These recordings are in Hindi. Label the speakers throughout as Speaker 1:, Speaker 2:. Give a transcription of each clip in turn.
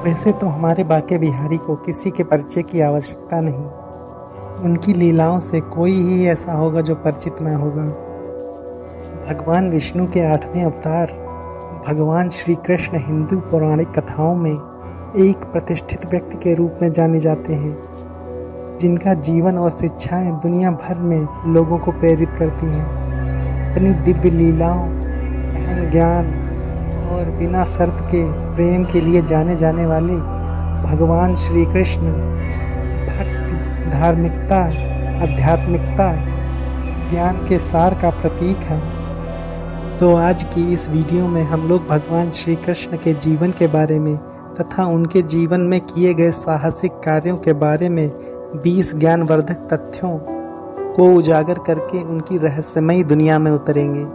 Speaker 1: वैसे तो हमारे बांके बिहारी को किसी के परिचय की आवश्यकता नहीं। उनकी लीलाओं से कोई ही ऐसा होगा जो परिचित न होगा। भगवान विष्णु के 8वें अवतार भगवान श्री कृष्ण हिंदू पौराणिक कथाओं में एक प्रतिष्ठित व्यक्ति के रूप में जाने जाते हैं, जिनका जीवन और शिक्षाएं दुनिया भर में लोगों को प्रेरित करती हैं। अपनी दिव्य लीलाओं, गहन ज्ञान और बिना शर्त के प्रेम के लिए जाने जाने वाले भगवान श्री कृष्ण भक्ति, धार्मिकता, आध्यात्मिकता, ज्ञान के सार का प्रतीक है। तो आज की इस वीडियो में हम लोग भगवान श्री कृष्ण के जीवन के बारे में तथा उनके जीवन में किए गए साहसिक कार्यों के बारे में 20 ज्ञानवर्धक तथ्यों को उजागर करके उनकी रहस्यमयी दुनिया में उतरेंगे।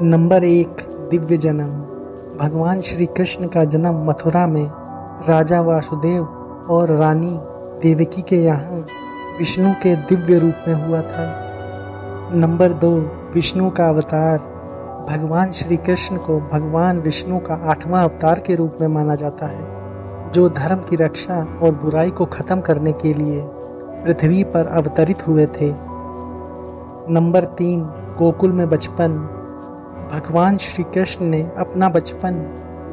Speaker 1: नंबर 1, दिव्य जन्म। भगवान श्री कृष्ण का जन्म मथुरा में राजा वासुदेव और रानी देवकी के यहाँ विष्णु के दिव्य रूप में हुआ था। नंबर 2, विष्णु का अवतार। भगवान श्री कृष्ण को भगवान विष्णु का 8वां अवतार के रूप में माना जाता है, जो धर्म की रक्षा और बुराई को खत्म करने के लिए पृथ्वी पर अवतरित हुए थे। नंबर 3, गोकुल में बचपन। भगवान श्री कृष्ण ने अपना बचपन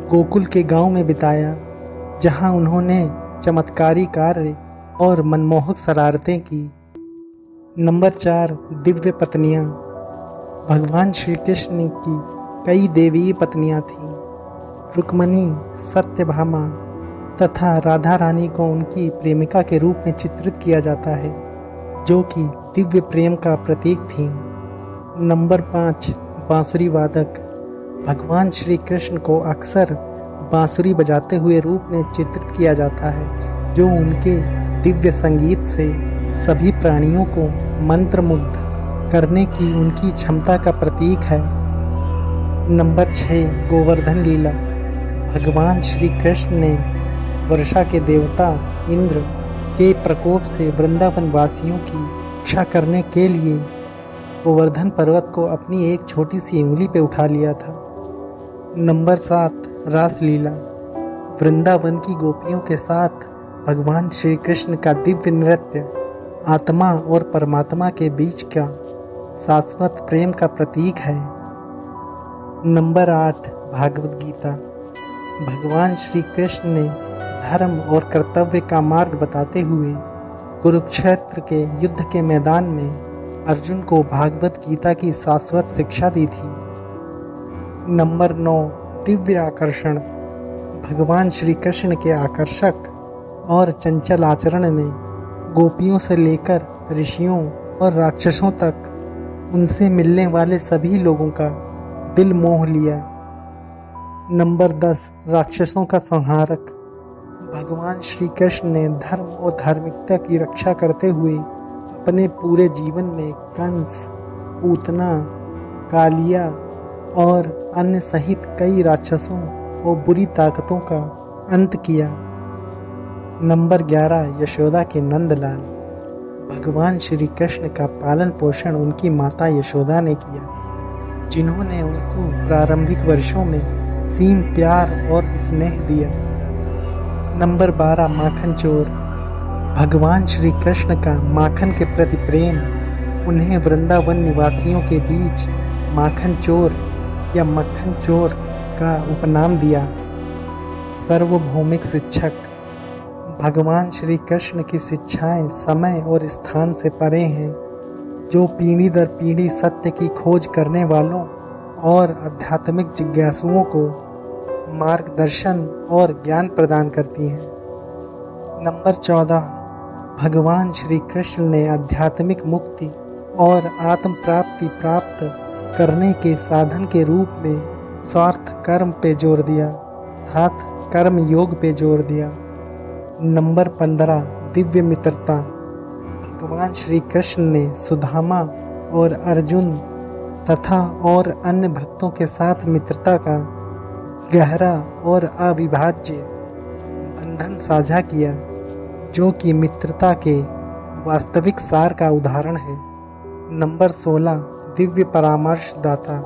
Speaker 1: गोकुल के गांव में बिताया, जहां उन्होंने चमत्कारी कार्य और मनमोहक शरारतें की। नंबर 4, दिव्य पत्नियां। भगवान श्री कृष्ण की कई देवीय पत्नियां थीं। रुक्मणी, सत्यभामा तथा राधा रानी को उनकी प्रेमिका के रूप में चित्रित किया जाता है, जो कि दिव्य प्रेम का प्रतीक थीं। नंबर 5, बांसुरी वादक। भगवान श्री कृष्ण को अक्सर बांसुरी बजाते हुए रूप में चित्रित किया जाता है, जो उनके दिव्य संगीत से सभी प्राणियों को मंत्रमुग्ध करने की उनकी क्षमता का प्रतीक है। नंबर 6, गोवर्धन लीला। भगवान श्री कृष्ण ने वर्षा के देवता इंद्र के प्रकोप से वृंदावन वासियों की रक्षा करने के लिए गोवर्धन पर्वत को अपनी एक छोटी सी उंगली पे उठा लिया था। नंबर 7, रासलीला। वृंदावन की गोपियों के साथ भगवान श्री कृष्ण का दिव्य नृत्य आत्मा और परमात्मा के बीच का शाश्वत प्रेम का प्रतीक है। नंबर 8, भागवत गीता। भगवान श्री कृष्ण ने धर्म और कर्तव्य का मार्ग बताते हुए कुरुक्षेत्र के युद्ध के मैदान में अर्जुन को भागवत गीता की शाश्वत शिक्षा दी थी। नंबर 9, दिव्य आकर्षण। भगवान श्री कृष्ण के आकर्षक और चंचल आचरण ने गोपियों से लेकर ऋषियों और राक्षसों तक उनसे मिलने वाले सभी लोगों का दिल मोह लिया। नंबर 10, राक्षसों का संहारक। भगवान श्री कृष्ण ने धर्म और धार्मिकता की रक्षा करते हुए अपने पूरे जीवन में कंस, पूतना, कालिया और अन्य सहित कई राक्षसों और बुरी ताकतों का अंत किया। नंबर 11, यशोदा के नंदलाल। भगवान श्री कृष्ण का पालन पोषण उनकी माता यशोदा ने किया, जिन्होंने उनको प्रारंभिक वर्षों में सीम प्यार और स्नेह दिया। नंबर 12, माखन चोर। भगवान श्री कृष्ण का माखन के प्रति प्रेम उन्हें वृंदावन निवासियों के बीच माखन चोर या मक्खन चोर का उपनाम दिया। सार्वभौमिक शिक्षक। भगवान श्री कृष्ण की शिक्षाएं समय और स्थान से परे हैं, जो पीढ़ी दर पीढ़ी सत्य की खोज करने वालों और आध्यात्मिक जिज्ञासुओं को मार्गदर्शन और ज्ञान प्रदान करती हैं। नंबर 14, भगवान श्री कृष्ण ने आध्यात्मिक मुक्ति और आत्म प्राप्ति प्राप्त करने के साधन के रूप में स्वार्थ कर्म पे जोर दिया अर्थात कर्म योग पे जोर दिया। नंबर 15, दिव्य मित्रता। भगवान श्री कृष्ण ने सुदामा और अर्जुन तथा और अन्य भक्तों के साथ मित्रता का गहरा और अविभाज्य बंधन साझा किया, जो कि मित्रता के वास्तविक सार का उदाहरण है। नंबर 16, दिव्य परामर्शदाता।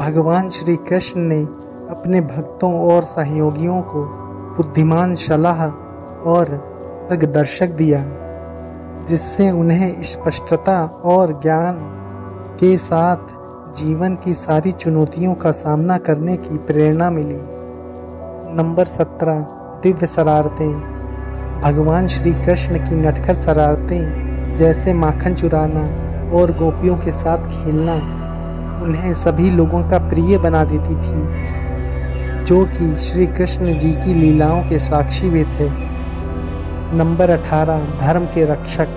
Speaker 1: भगवान श्री कृष्ण ने अपने भक्तों और सहयोगियों को बुद्धिमान सलाह और मार्गदर्शक दिया, जिससे उन्हें स्पष्टता और ज्ञान के साथ जीवन की सारी चुनौतियों का सामना करने की प्रेरणा मिली। नंबर 17, दिव्य शरारतें। भगवान श्री कृष्ण की नटखट शरारतें जैसे माखन चुराना और गोपियों के साथ खेलना उन्हें सभी लोगों का प्रिय बना देती थी, जो कि श्री कृष्ण जी की लीलाओं के साक्षी भी थे। नंबर 18, धर्म के रक्षक।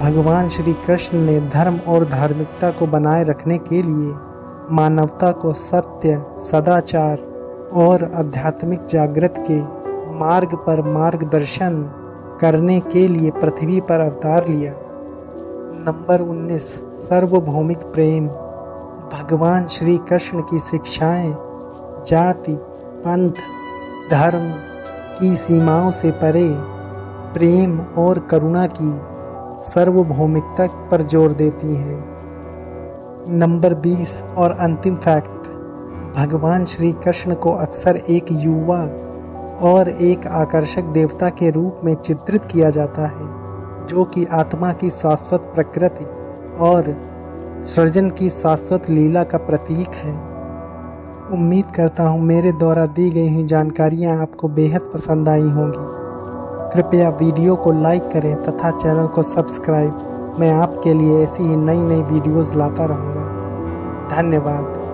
Speaker 1: भगवान श्री कृष्ण ने धर्म और धार्मिकता को बनाए रखने के लिए मानवता को सत्य, सदाचार और आध्यात्मिक जागृत के मार्ग पर मार्गदर्शन करने के लिए पृथ्वी पर अवतार लिया। नंबर 19, सार्वभौमिक प्रेम। भगवान श्री कृष्ण की शिक्षाएं जाति, पंथ, धर्म की सीमाओं से परे प्रेम और करुणा की सार्वभौमिकता पर जोर देती हैं। नंबर 20 और अंतिम फैक्ट, भगवान श्री कृष्ण को अक्सर एक युवा और एक आकर्षक देवता के रूप में चित्रित किया जाता है, जो कि आत्मा की शाश्वत प्रकृति और सृजन की शाश्वत लीला का प्रतीक है। उम्मीद करता हूँ मेरे द्वारा दी गई हुई जानकारियाँ आपको बेहद पसंद आई होंगी। कृपया वीडियो को लाइक करें तथा चैनल को सब्सक्राइब। मैं आपके लिए ऐसी ही नई नई वीडियोज़ लाता रहूँगा। धन्यवाद।